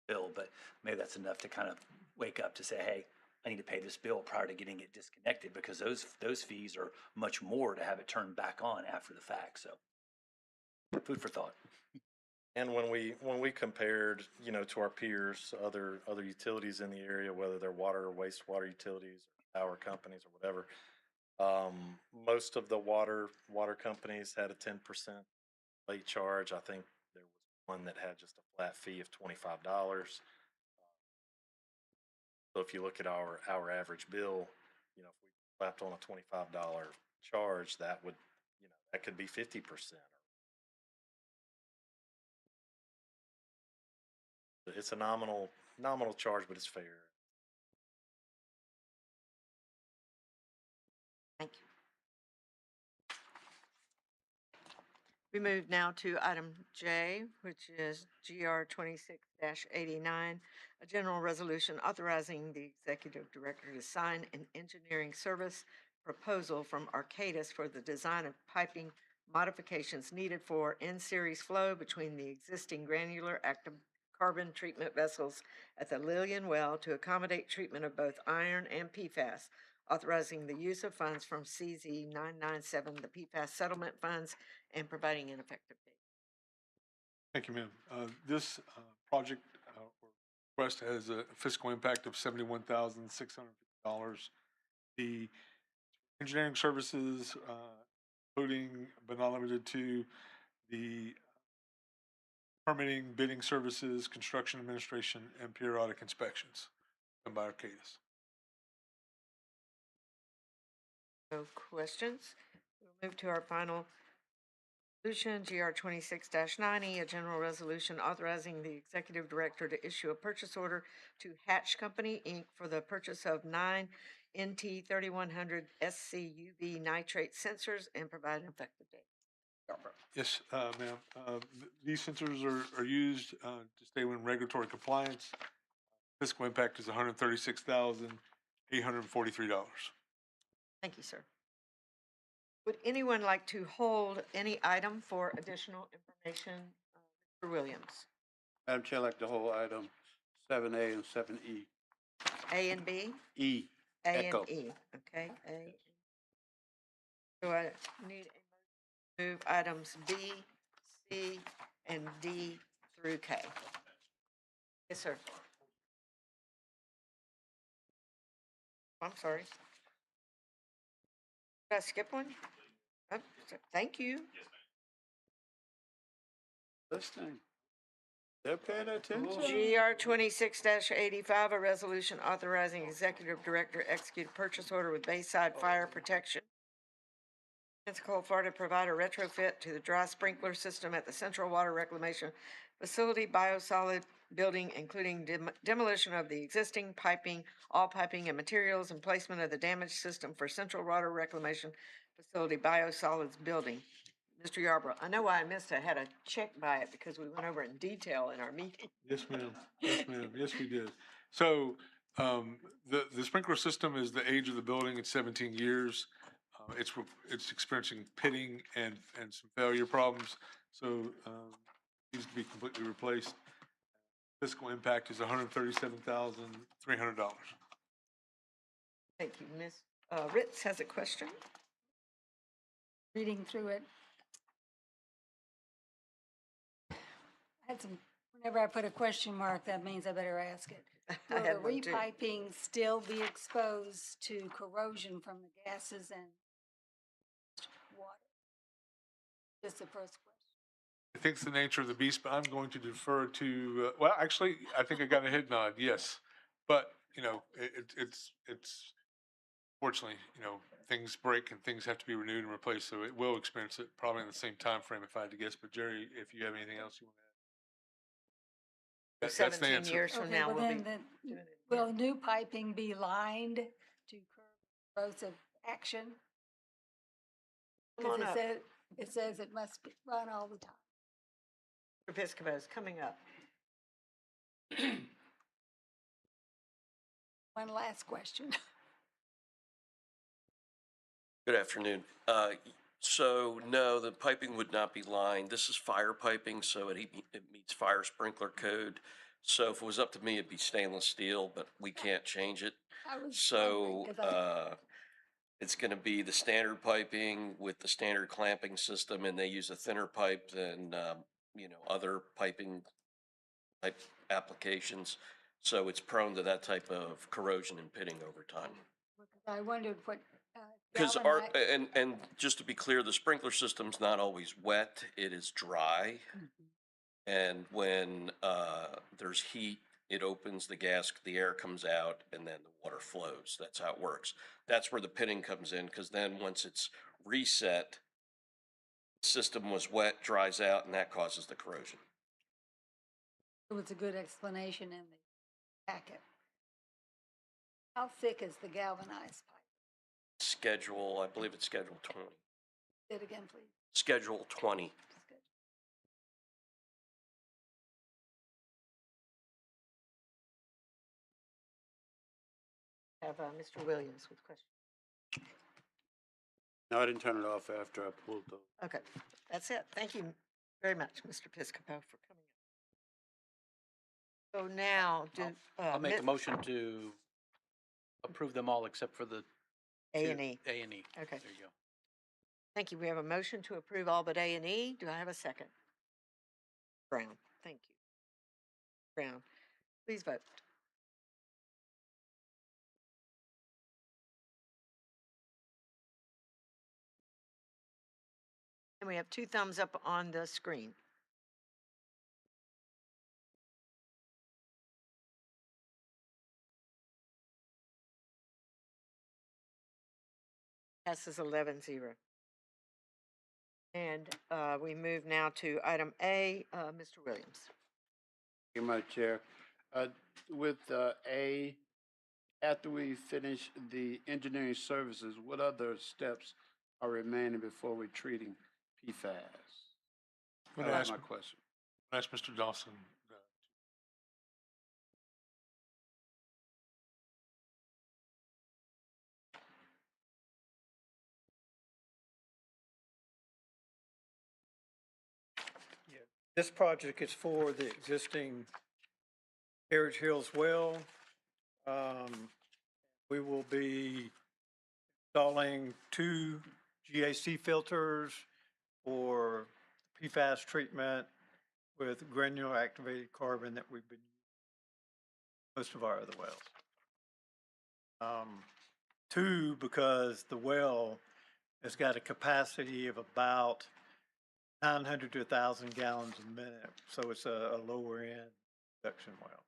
[SPEAKER 4] bill, but maybe that's enough to kind of wake up to say, hey, I need to pay this bill prior to getting it disconnected, because those fees are much more to have it turned back on after the fact. So Food for thought.
[SPEAKER 3] And when we compared, you know, to our peers, other utilities in the area, whether they're water or wastewater utilities, power companies, or whatever, most of the water companies had a 10% late charge. I think there was one that had just a flat fee of $25. So if you look at our average bill, you know, if we slapped on a $25 charge, that would, you know, that could be 50%. It's a nominal charge, but it's fair.
[SPEAKER 1] Thank you. We move now to item J, which is GR 26-89, a general resolution authorizing the executive director to sign an engineering service proposal from Arcadis for the design of piping modifications needed for in-series flow between the existing granular active carbon treatment vessels at the Lillian Well to accommodate treatment of both iron and PFAS, authorizing the use of funds from CZ 997, the PFAS settlement funds, and providing an effective date.
[SPEAKER 8] Thank you, ma'am. This project or request has a fiscal impact of $71,650. The engineering services, including but not limited to the permitting, bidding services, construction administration, and periodic inspections done by Arcadis.
[SPEAKER 1] No questions. We'll move to our final resolution, GR 26-90, a general resolution authorizing the executive director to issue a purchase order to Hatch Company, Inc. for the purchase of 9 NT 3100 SC UV nitrate sensors and provide an effective date.
[SPEAKER 8] Yes, ma'am. These sensors are used to stay in regulatory compliance. Fiscal impact is $136,843.
[SPEAKER 1] Thank you, sir. Would anyone like to hold any item for additional information? Mr. Williams?
[SPEAKER 10] Madam Chair, I'd like the whole item 7A and 7E.
[SPEAKER 1] A and B?
[SPEAKER 10] E.
[SPEAKER 1] A
[SPEAKER 10] Echo.
[SPEAKER 1] and E, okay, A. Do I need a move items B, C, and D through K? Yes, sir. I'm sorry. Did I skip one? Oh, thank you.
[SPEAKER 10] Listening. They're paying attention.
[SPEAKER 1] GR 26-85, a resolution authorizing executive director execute a purchase order with Bayside Fire Protection Pensacola, Florida, to provide a retrofit to the dry sprinkler system at the Central Water Reclamation Facility Biosolid Building, including demolition of the existing piping, all piping and materials, and placement of the damaged system for Central Water Reclamation Facility Biosolids Building. Mr. Yarborough, I know why I missed it. I had to check by it because we went over in detail in our meeting.
[SPEAKER 8] Yes, ma'am. Yes, ma'am. Yes, we did. So the sprinkler system is the age of the building. It's 17 years. It's experiencing pitting and some failure problems. So needs to be completely replaced. Fiscal impact is $137,300.
[SPEAKER 1] Thank you. Ms. Ritz has a question.
[SPEAKER 5] Reading through it. Whenever I put a question mark, that means I better ask it.
[SPEAKER 1] I
[SPEAKER 5] Will
[SPEAKER 1] had
[SPEAKER 5] the
[SPEAKER 1] one too.
[SPEAKER 5] repiping still be exposed to corrosion from the gases and water? Just the first question.
[SPEAKER 8] I think it's the nature of the beast, but I'm going to defer to, well, actually, I think I got a head nod, yes. But, you know, it's fortunately, you know, things break and things have to be renewed and replaced, so it will experience it probably in the same time frame if I had to guess. But Jerry, if you have anything else you want to add. That's the
[SPEAKER 1] 17
[SPEAKER 8] answer.
[SPEAKER 1] years from
[SPEAKER 5] Okay,
[SPEAKER 1] now,
[SPEAKER 5] well
[SPEAKER 1] we'll be
[SPEAKER 5] then,
[SPEAKER 1] doing it
[SPEAKER 5] will
[SPEAKER 1] again.
[SPEAKER 5] new piping be lined to curb corrosive action?
[SPEAKER 1] Come on
[SPEAKER 5] Because
[SPEAKER 1] up.
[SPEAKER 5] it says it must be run all the time.
[SPEAKER 1] Mr. Piscopo is coming up.
[SPEAKER 5] One last question.
[SPEAKER 12] Good afternoon. So no, the piping would not be lined. This is fire piping, so it meets fire sprinkler code. So if it was up to me, it'd be stainless steel, but we can't change it.
[SPEAKER 5] I was
[SPEAKER 12] So,
[SPEAKER 5] wondering, 'cause
[SPEAKER 12] It's gonna be the standard piping with the standard clamping system, and they use a thinner pipe than, other piping type applications. So it's prone to that type of corrosion and pitting over time.
[SPEAKER 5] I wondered what,
[SPEAKER 12] Because
[SPEAKER 5] galvanized.
[SPEAKER 12] and just to be clear, the sprinkler system's not always wet, it is dry. And when there's heat, it opens the gas, the air comes out, and then the water flows. That's how it works. That's where the pitting comes in, because then once it's reset, the system was wet, dries out, and that causes the corrosion.
[SPEAKER 5] It was a good explanation in the packet. How thick is the galvanized pipe?
[SPEAKER 12] Schedule, I believe it's Schedule 20.
[SPEAKER 5] Say it again, please.
[SPEAKER 12] Schedule 20.
[SPEAKER 5] That's good.
[SPEAKER 1] Have Mr. Williams with questions.
[SPEAKER 10] No, I didn't turn it off after I pulled those.
[SPEAKER 1] Okay, that's it. Thank you very much, Mr. Piscopo, for coming up. So now,
[SPEAKER 13] I'll make a motion to approve them all except for the
[SPEAKER 1] A&E.
[SPEAKER 13] A&E.
[SPEAKER 1] Okay.
[SPEAKER 13] There you go.
[SPEAKER 1] Thank you. We have a motion to approve all but A&E. Do I have a second? Brown, thank you. Brown, please vote. And we have 2 thumbs up on the screen. Passes 11-0. And we move now to item A, Mr. Williams.
[SPEAKER 10] Thank you, Madam Chair. With A, after we finish the engineering services, what other steps are remaining before we're treating PFAS?
[SPEAKER 8] I'm gonna
[SPEAKER 10] That's
[SPEAKER 8] ask,
[SPEAKER 10] my question.
[SPEAKER 8] ask Mr. Dawson.
[SPEAKER 14] This project is for the existing Heritage Hills well. We will be installing 2 GAC filters for PFAS treatment with granular activated carbon that we've been using most of our other wells. 2, because the well has got a capacity of about 900 to 1,000 gallons a minute, so it's a lower end production well.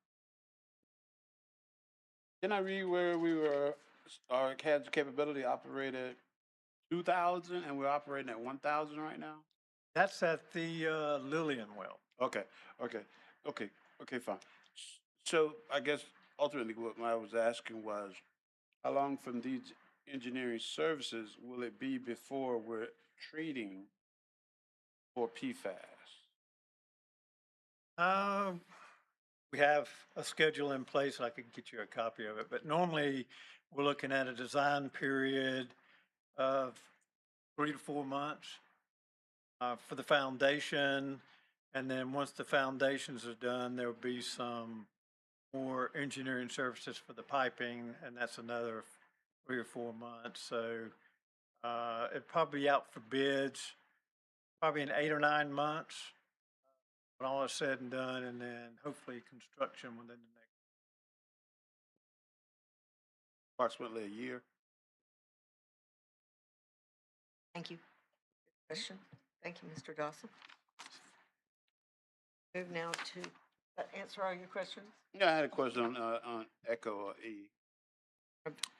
[SPEAKER 10] Can I read where we were, had the capability to operate at 2,000 and we're operating at 1,000 right now?
[SPEAKER 14] That's at the Lillian well.
[SPEAKER 10] Okay, fine. So I guess ultimately what I was asking was, how long from these engineering services will it be before we're treating for PFAS?
[SPEAKER 14] We have a schedule in place. I could get you a copy of it, but normally we're looking at a design period of 3 to 4 months for the foundation. And then once the foundations are done, there'll be some more engineering services for the piping, and that's another 3 or 4 months. So it'd probably be out for bids probably in 8 or 9 months when all is said and done, and then hopefully construction within the next.
[SPEAKER 10] Approximately a year?
[SPEAKER 1] Thank you. Question? Thank you, Mr. Dawson. Move now to answer all your questions.
[SPEAKER 10] Yeah, I had a question on ECHO E.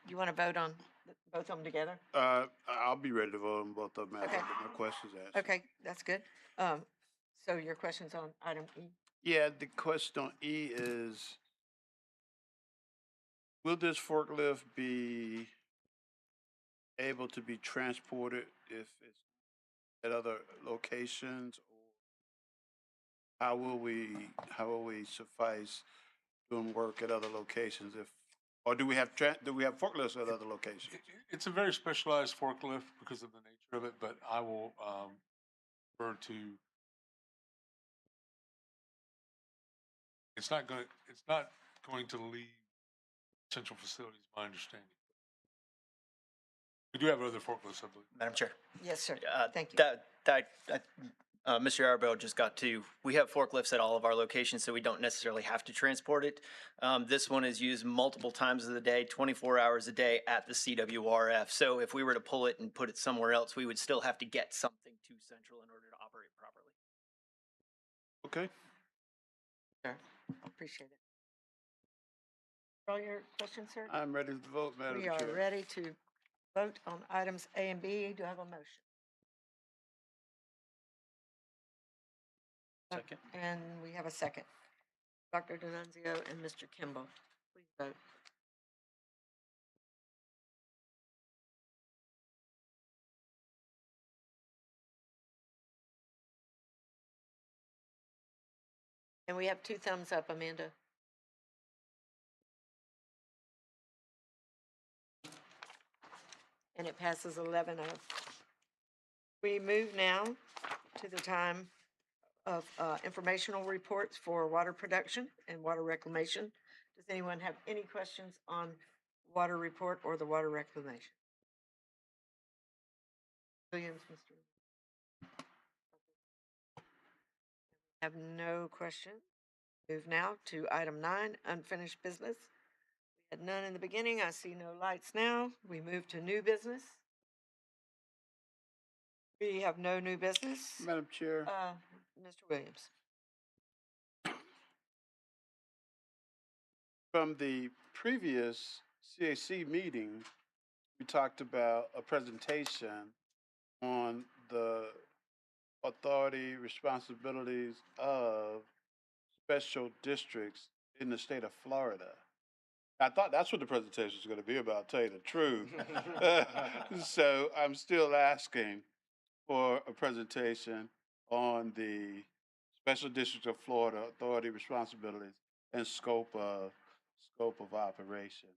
[SPEAKER 1] You want to vote on both of them together?
[SPEAKER 10] I'll be ready to vote on both of them after I
[SPEAKER 1] Okay.
[SPEAKER 10] get my questions answered.
[SPEAKER 1] Okay, that's good. So your questions on item E?
[SPEAKER 10] Yeah, the question on E is, will this forklift be able to be transported if it's at other locations? Or how will we suffice doing work at other locations or do we have forklifts at other locations?
[SPEAKER 8] It's a very specialized forklift because of the nature of it, but I will refer to. It's not going to leave central facilities, my understanding. We do have other forklifts, I believe.
[SPEAKER 9] Madam Chair.
[SPEAKER 1] Yes, sir. Thank you.
[SPEAKER 9] Mr. Yarborough just got to, we have forklifts at all of our locations, so we don't necessarily have to transport it. This one is used multiple times of the day, 24 hours a day at the CWRF. So if we were to pull it and put it somewhere else, we would still have to get something to Central in order to operate properly.
[SPEAKER 10] Okay.
[SPEAKER 1] Sure. Appreciate it. All your questions, sir?
[SPEAKER 10] I'm ready to vote, Madam
[SPEAKER 1] We
[SPEAKER 10] Chair.
[SPEAKER 1] are ready to vote on items A and B. Do I have a motion?
[SPEAKER 13] Second.
[SPEAKER 1] And we have a second. Dr. D'Annunzio and Mr. Kimball, please vote. And we have 2 thumbs up, Amanda. And it passes 11-0. We move now to the time of informational reports for water production and water reclamation. Does anyone have any questions on water report or the water reclamation? Williams, Mr. Have no questions. Move now to item 9, unfinished business. We had none in the beginning. I see no lights now. We move to new business. We have no new business.
[SPEAKER 10] Madam Chair.
[SPEAKER 1] Mr. Williams.
[SPEAKER 10] From the previous CAC meeting, we talked about a presentation on the authority, responsibilities of special districts in the state of Florida. I thought that's what the presentation was going to be about, to tell you the truth. So I'm still asking for a presentation on the special districts of Florida authority, responsibilities, and scope of operation.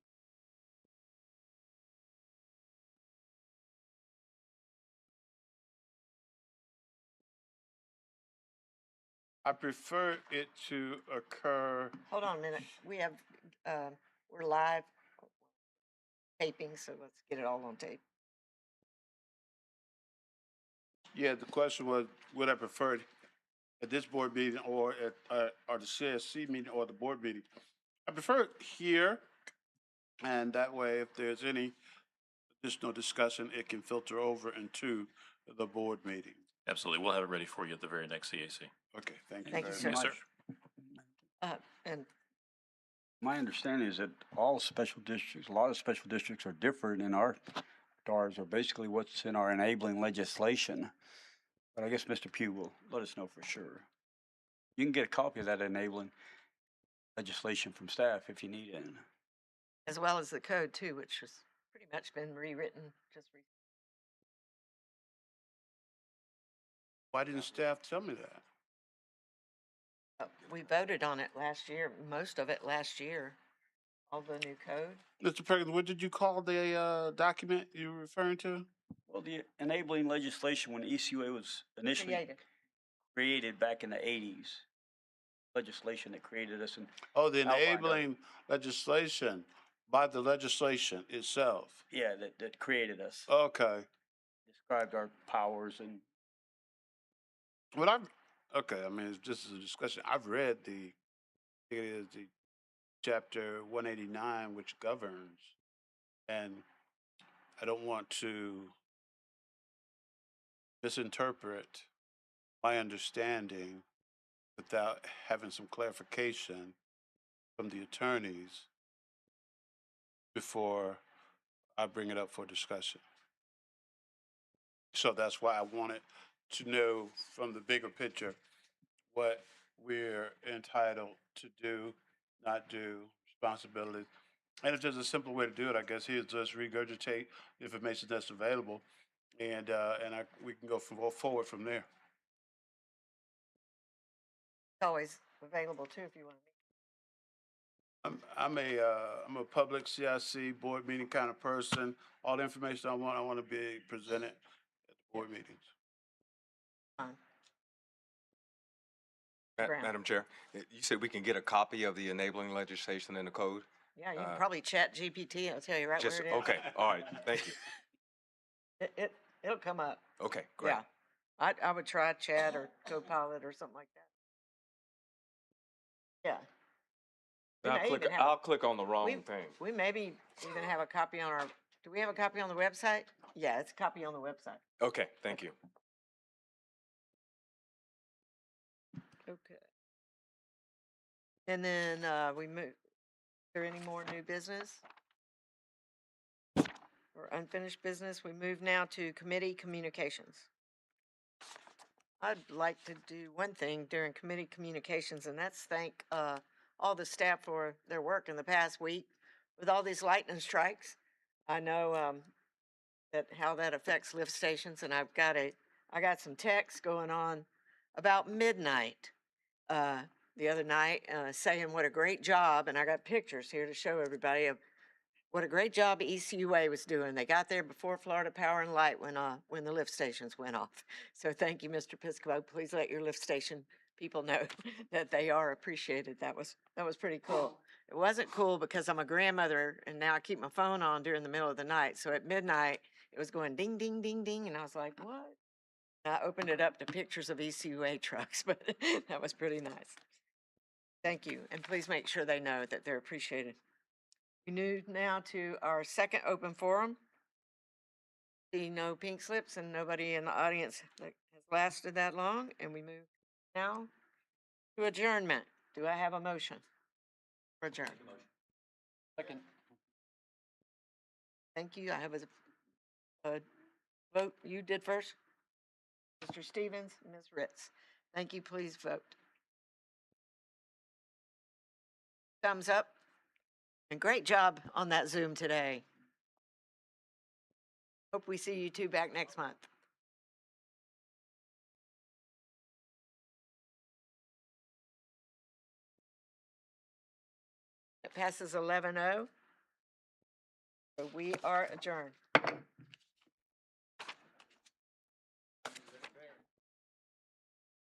[SPEAKER 10] I prefer it to occur.
[SPEAKER 1] Hold on a minute. We have, we're live taping, so let's get it all on tape.
[SPEAKER 10] Yeah, the question was, would I prefer it at this board meeting or at or the CSC meeting or the board meeting? I prefer it here, and that way, if there's any additional discussion, it can filter over into the board meeting.
[SPEAKER 6] Absolutely. We'll have it ready for you at the very next CAC.
[SPEAKER 10] Okay, thank you
[SPEAKER 1] Thank you,
[SPEAKER 10] very
[SPEAKER 1] sir.
[SPEAKER 10] much.
[SPEAKER 6] Yes, sir.
[SPEAKER 1] And
[SPEAKER 15] My understanding is that all special districts, a lot of special districts are different, and our DARs are basically what's in our enabling legislation. But I guess Mr. Pugh will let us know for sure. You can get a copy of that enabling legislation from staff if you need it.
[SPEAKER 1] as well as the code too, which has pretty much been rewritten just recently.
[SPEAKER 10] Why didn't staff tell me that?
[SPEAKER 1] We voted on it last year, most of it last year, all the new code.
[SPEAKER 10] Mr. President, what did you call the document you were referring to?
[SPEAKER 15] Well, the enabling legislation, when ECUA was initially created back in the 80s, legislation that created us and
[SPEAKER 10] Oh, the
[SPEAKER 15] outlined our-
[SPEAKER 10] enabling legislation by the legislation itself.
[SPEAKER 15] yeah, that created us,
[SPEAKER 10] Okay.
[SPEAKER 15] described our powers and
[SPEAKER 10] Well, okay, I mean, it's just a discussion. I've read it is the chapter 189, which governs, and I don't want to misinterpret my understanding without having some clarification from the attorneys before I bring it up for discussion. So that's why I wanted to know from the bigger picture what we're entitled to do, not do, responsibilities. And if there's a simple way to do it, I guess here's just regurgitate the information that's available, and we can go forward from there.
[SPEAKER 1] It's always available too if you want to meet.
[SPEAKER 10] I'm a public CIC board meeting kind of person. All the information I want to be presented at the board meetings.
[SPEAKER 1] Brown.
[SPEAKER 7] Madam Chair, you said we can get a copy of the enabling legislation and the code?
[SPEAKER 1] Yeah, you can probably chat GPT. I'll tell you right
[SPEAKER 7] Just,
[SPEAKER 1] where it is.
[SPEAKER 7] okay, all right, thank you.
[SPEAKER 1] It'll come up.
[SPEAKER 7] Okay, great.
[SPEAKER 1] Yeah. I would try chat or Copilot or something like that. Yeah. We may even have-
[SPEAKER 7] I'll click on the wrong
[SPEAKER 1] We,
[SPEAKER 7] thing.
[SPEAKER 1] we maybe even have a copy on our, do we have a copy on the website? Yeah, it's a copy on the website.
[SPEAKER 7] Okay, thank you.
[SPEAKER 1] Okay. And then, we move, is there any more new business? Or unfinished business? We move now to committee communications. I'd like to do one thing during committee communications, and that's thank, all the staff for their work in the past week with all these lightning strikes. I know, that how that affects lift stations, and I got some text going on about midnight the other night saying what a great job, and I got pictures here to show everybody of what a great job ECUA was doing. They got there before Florida Power and Light when the lift stations went off. So thank you, Mr. Piscopo. Please let your lift station people know that they are appreciated. That was pretty cool. It wasn't cool because I'm a grandmother and now I keep my phone on during the middle of the night. So at midnight, it was going ding, ding, ding, ding. And I was like, what? And I opened it up to pictures of ECUA trucks, but that was pretty nice. Thank you. And please make sure they know that they're appreciated. We move now to our second open forum. See no pink slips and nobody in the audience that has lasted that long. And we move now to adjournment. Do I have a motion for adjournment?
[SPEAKER 13] Second.
[SPEAKER 1] Thank you. I have a vote. You did first? Mr. Stevens, Ms. Ritz. Thank you. Please vote. Thumbs up. And great job on that Zoom today. Hope we see you two back next month. It passes 11-0. So we are adjourned.